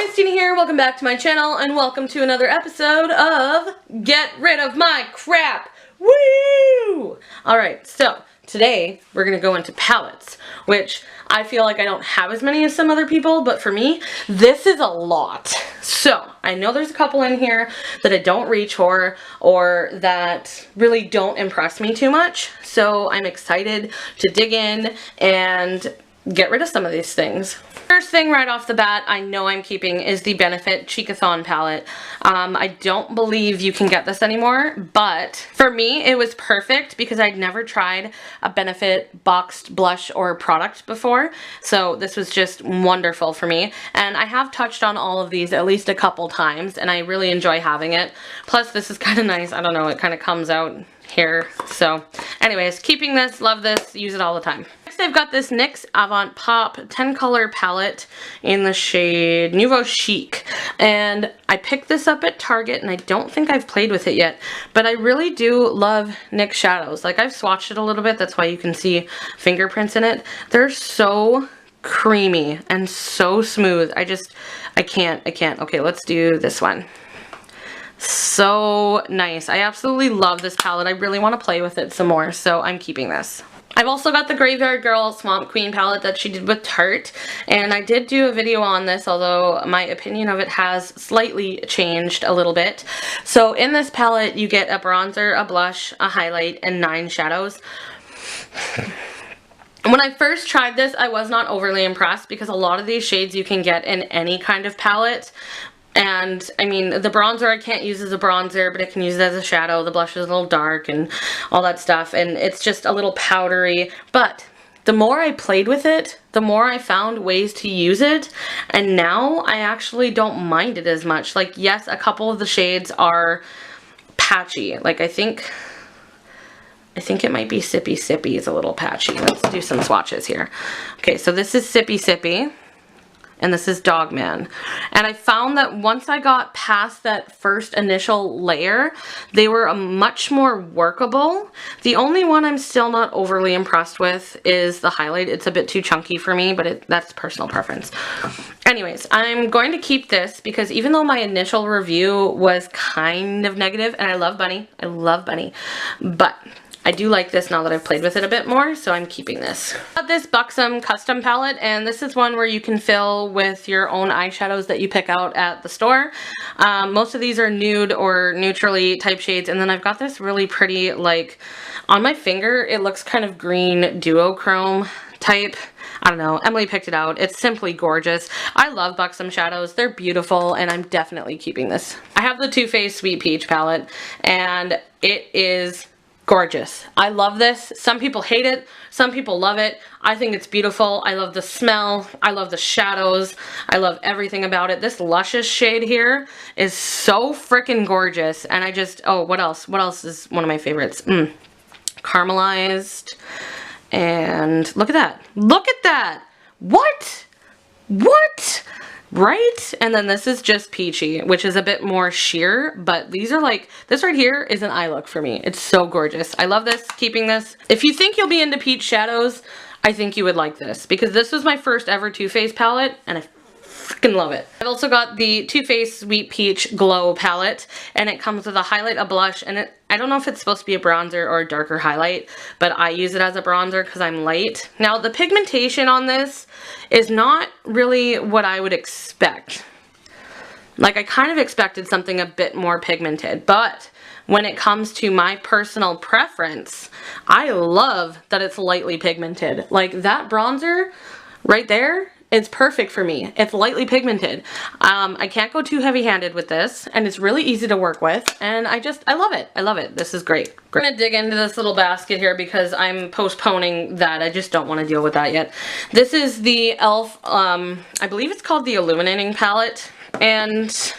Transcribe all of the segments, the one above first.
Kristina here, welcome back to my channel and welcome to another episode of Get Rid of My Crap! Woo! Alright, so today we're going to go into pallets, which I feel like I don't have as many as some other people, but for me, this is a lot. So, I know there's a couple in here that I don't reach for or that really don't impress me too much, so I'm excited to dig in and get rid of some of these things. First thing right off the bat I know I'm keeping is the Benefit Cheekathon palette. I don't believe you can get this anymore, but for me it was perfect because I'd never tried a Benefit boxed blush or product before, so this was just wonderful for me. And I have touched on all of these at least a couple times and I really enjoy having it. Plus this is kind of nice, I don't know, it kind of comes out here. So anyways, keeping this, love this, use it all the time. Next I've got this NYX Avant Pop 10 color palette in the shade Nouveau Chic, and I picked this up at Target and I don't think I've played with it yet, but I really do love NYX shadows. Like, I've swatched it a little bit, that's why you can see fingerprints in it. They're so creamy and so smooth. I can't. Okay, let's do this one. So nice. I absolutely love this palette. I really want to play with it some more, so I'm keeping this. I've also got the Graveyard Girl Swamp Queen palette that she did with Tarte, and I did do a video on this, although my opinion of it has slightly changed a little bit. So in this palette you get a bronzer, a blush, a highlight, and 9 shadows. When I first tried this I was not overly impressed because a lot of these shades you can get in any kind of palette. And I mean, the bronzer I can't use as a bronzer, but I can use it as a shadow. The blush is a little dark and all that stuff, and it's just a little powdery. But the more I played with it, the more I found ways to use it, and now I actually don't mind it as much. Like, yes, a couple of the shades are patchy. Like, I think it might be Sippy Sippy is a little patchy. Let's do some swatches here. Okay, so this is Sippy Sippy. And this is Dogman. And I found that once I got past that first initial layer, they were much more workable. The only one I'm still not overly impressed with is the highlight. It's a bit too chunky for me, but that's personal preference. Anyways, I'm going to keep this because even though my initial review was kind of negative, and I love Bunny, but I do like this now that I've played with it a bit more, so I'm keeping this. I got this Buxom custom palette, and this is one where you can fill with your own eyeshadows that you pick out at the store. Most of these are nude or neutrally type shades, and then I've got this really pretty, like, on my finger, it looks kind of green duochrome type. I don't know, Emily picked it out. It's simply gorgeous. I love Buxom shadows. They're beautiful, and I'm definitely keeping this. I have the Too Faced Sweet Peach palette, and it is gorgeous. I love this. Some people hate it. Some people love it. I think it's beautiful. I love the smell. I love the shadows. I love everything about it. This Luscious shade here is so freaking gorgeous. And I just, oh, what else? What else is one of my favorites? Caramelized. And look at that. Look at that. What? What? Right? And then this is just Peachy, which is a bit more sheer, but these are like, this right here is an eye look for me. It's so gorgeous. I love this, keeping this. If you think you'll be into peach shadows, I think you would like this because this was my first ever Too Faced palette and I freaking love it. I've also got the Too Faced Sweet Peach Glow palette, and it comes with a highlight, a blush, and I don't know if it's supposed to be a bronzer or a darker highlight, but I use it as a bronzer because I'm light. Now the pigmentation on this is not really what I would expect. Like, I kind of expected something a bit more pigmented, but when it comes to my personal preference, I love that it's lightly pigmented. Like, that bronzer right there, it's perfect for me. It's lightly pigmented. I can't go too heavy-handed with this, and it's really easy to work with, and I love it. I love it. This is great. I'm gonna dig into this little basket here because I'm postponing that. I just don't want to deal with that yet. This is the e.l.f. I believe it's called the Illuminating palette, and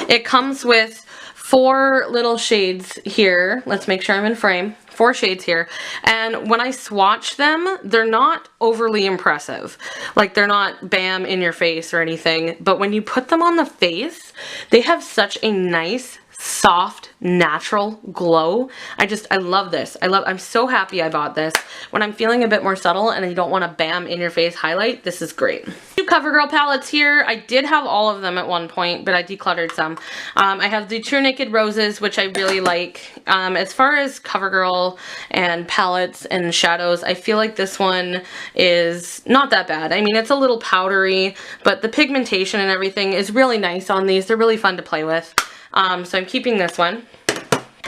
it comes with 4 little shades here. Let's make sure I'm in frame. 4 shades here, and when I swatch them, they're not overly impressive. Like, they're not bam in your face or anything, but when you put them on the face, they have such a nice soft, natural glow. I love this. I'm so happy I bought this. When I'm feeling a bit more subtle and you don't want to bam in your face highlight, this is great. Two CoverGirl palettes here. I did have all of them at one point, but I decluttered some. I have the True Naked Roses, which I really like. As far as CoverGirl and palettes and shadows, I feel like this one is not that bad. I mean, it's a little powdery, but the pigmentation and everything is really nice on these. They're really fun to play with. So I'm keeping this one.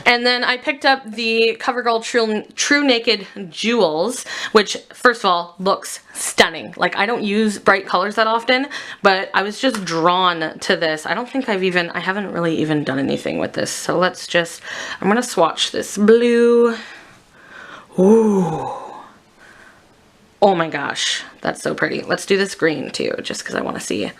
And then I picked up the CoverGirl True Naked Jewels, which, first of all, looks stunning. Like, I don't use bright colors that often, but I was just drawn to this. I don't think I haven't really even done anything with this. So let's just, I'm going to swatch this blue. Ooh. Oh my gosh, that's so pretty. Let's do this green too, just because I want to see.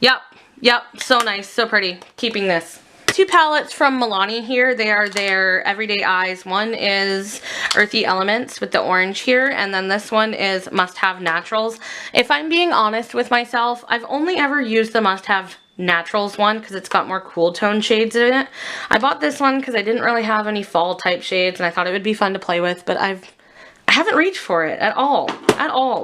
Yep, so nice, so pretty. Keeping this. Two palettes from Milani here. They are their Everyday Eyes. One is Earthy Elements with the orange here, and then this one is Must Have Naturals. If I'm being honest with myself, I've only ever used the Must Have Naturals one because it's got more cool tone shades in it. I bought this one because I didn't really have any fall type shades and I thought it would be fun to play with, but I haven't reached for it at all.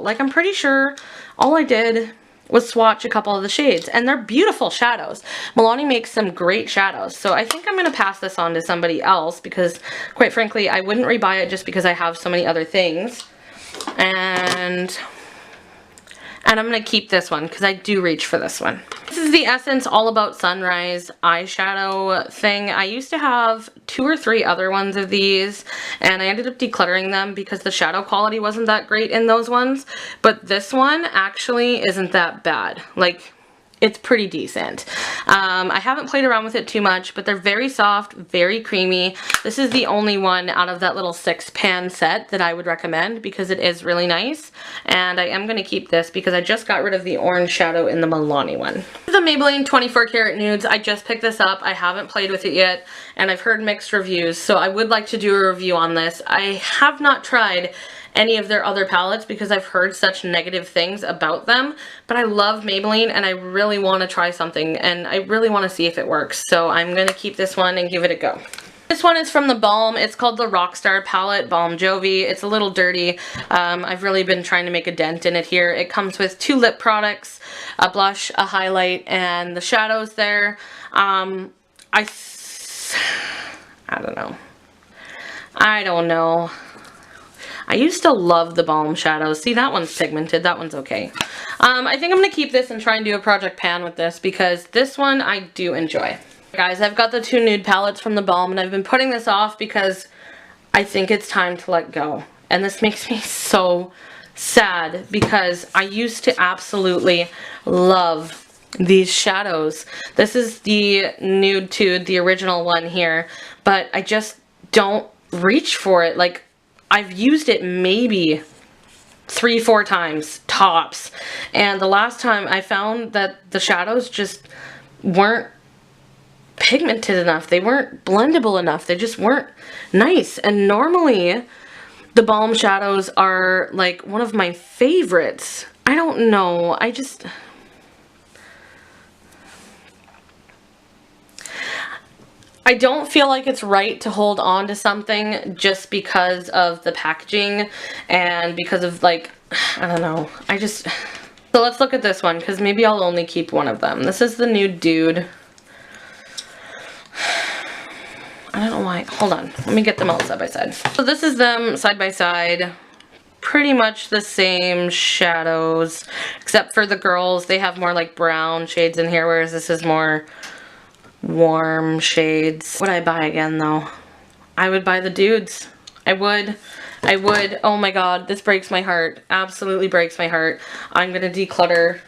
Like, I'm pretty sure all I did was swatch a couple of the shades, and they're beautiful shadows. Milani makes some great shadows, so I think I'm going to pass this on to somebody else because, quite frankly, I wouldn't rebuy it just because I have so many other things. And I'm going to keep this one because I do reach for this one. This is the Essence All About Sunrise eyeshadow thing. I used to have 2 or 3 other ones of these, and I ended up decluttering them because the shadow quality wasn't that great in those ones. But this one actually isn't that bad. Like, it's pretty decent. I haven't played around with it too much, but they're very soft, very creamy. This is the only one out of that little 6-pan set that I would recommend because it is really nice. And I am going to keep this because I just got rid of the orange shadow in the Milani one. The Maybelline 24 Karat Nudes. I just picked this up. I haven't played with it yet, and I've heard mixed reviews, so I would like to do a review on this. I have not tried any of their other palettes because I've heard such negative things about them, but I love Maybelline and I really want to try something and I really want to see if it works, so I'm going to keep this one and give it a go. This one is from the Balm. It's called the Rockstar palette, Balm Jovi. It's a little dirty. I've really been trying to make a dent in it here. It comes with 2 lip products, a blush, a highlight, and the shadows there. I don't know. I used to love the Balm shadows. See, that one's pigmented. That one's okay. I think I'm going to keep this and try and do a project pan with this because this one I do enjoy. Guys, I've got the 2 nude palettes from the Balm and I've been putting this off because I think it's time to let go. And this makes me so sad because I used to absolutely love these shadows. This is the Nude Tude, the original one here, but I just don't reach for it. Like, I've used it maybe 3-4 times tops, and the last time I found that the shadows just weren't pigmented enough. They weren't blendable enough. They just weren't nice. And normally the Balm shadows are like one of my favorites. I don't know. I don't feel like it's right to hold on to something just because of the packaging and because of, like, I don't know. So let's look at this one because maybe I'll only keep one of them. This is the Nude Dude. I don't know why. Hold on. Let me get them all side by side. So this is them side by side. Pretty much the same shadows except for the girls. They have more like brown shades in here, whereas this is more warm shades. Would I buy again though? I would buy the dudes. I would. Oh my god, this breaks my heart. Absolutely breaks my heart. I'm gonna declutter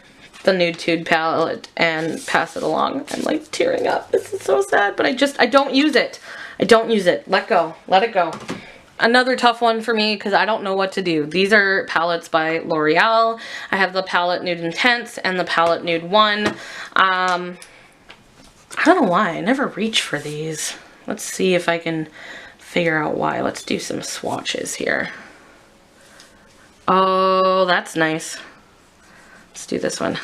the Nude Tude palette and pass it along. I'm like tearing up. This is so sad, but I don't use it. I don't use it. Let go. Let it go. Another tough one for me because I don't know what to do. These are palettes by L'Oreal. I have the palette Nude Intense and the palette Nude 1. I don't know why. I never reach for these. Let's see if I can figure out why. Let's do some swatches here. Oh, that's nice. Let's do this one.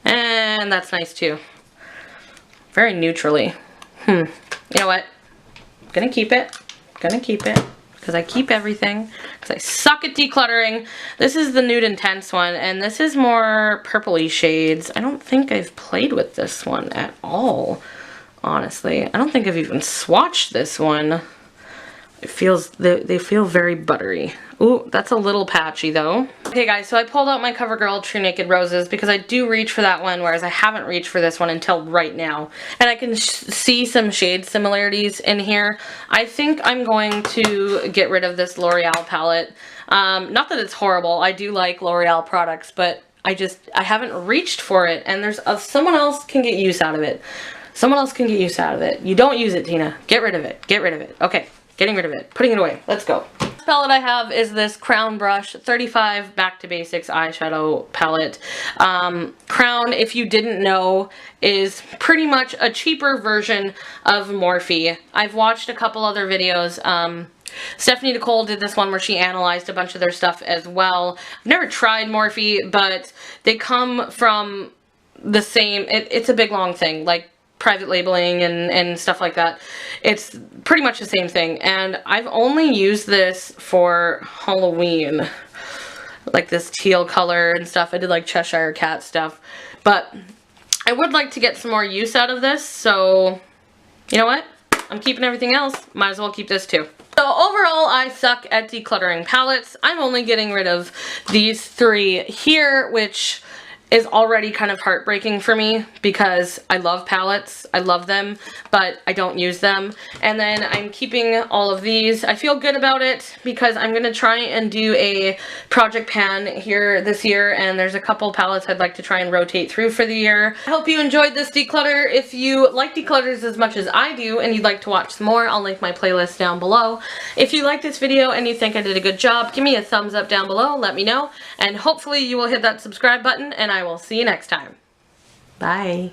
And that's nice too. Very neutrally. You know what? Gonna keep it. Gonna keep it. Because I keep everything. Because I suck at decluttering. This is the Nude Intense one. And this is more purpley shades. I don't think I've played with this one at all. Honestly. I don't think I've even swatched this one. It feels, they feel very buttery. Ooh, that's a little patchy though. Okay guys, so I pulled out my CoverGirl True Naked Roses because I do reach for that one, whereas I haven't reached for this one until right now. And I can see some shade similarities in here. I think I'm going to get rid of this L'Oreal palette. Not that it's horrible, I do like L'Oreal products, but I haven't reached for it, and there's someone else can get use out of it. Someone else can get use out of it. You don't use it, Tina. Get rid of it. Get rid of it. Okay. Getting rid of it. Putting it away. Let's go. The next palette I have is this Crown Brush 35 Back to Basics eyeshadow palette. Crown, if you didn't know, is pretty much a cheaper version of Morphe. I've watched a couple other videos. Stephanie Nicole did this one where she analyzed a bunch of their stuff as well. I've never tried Morphe, but they come from the same, it's a big long thing, like private labeling and stuff like that. It's pretty much the same thing, and I've only used this for Halloween, like this teal color and stuff. I did like Cheshire Cat stuff, but I would like to get some more use out of this, so you know what? I'm keeping everything else. Might as well keep this too. So overall, I suck at decluttering palettes. I'm only getting rid of these three here, which is already kind of heartbreaking for me because I love palettes. I love them, but I don't use them. And then I'm keeping all of these. I feel good about it because I'm going to try and do a project pan here this year, and there's a couple palettes I'd like to try and rotate through for the year. I hope you enjoyed this declutter. If you like declutters as much as I do and you'd like to watch some more, I'll link my playlist down below. If you like this video and you think I did a good job, give me a thumbs up down below, let me know, and hopefully you will hit that subscribe button, and I will see you next time. Bye.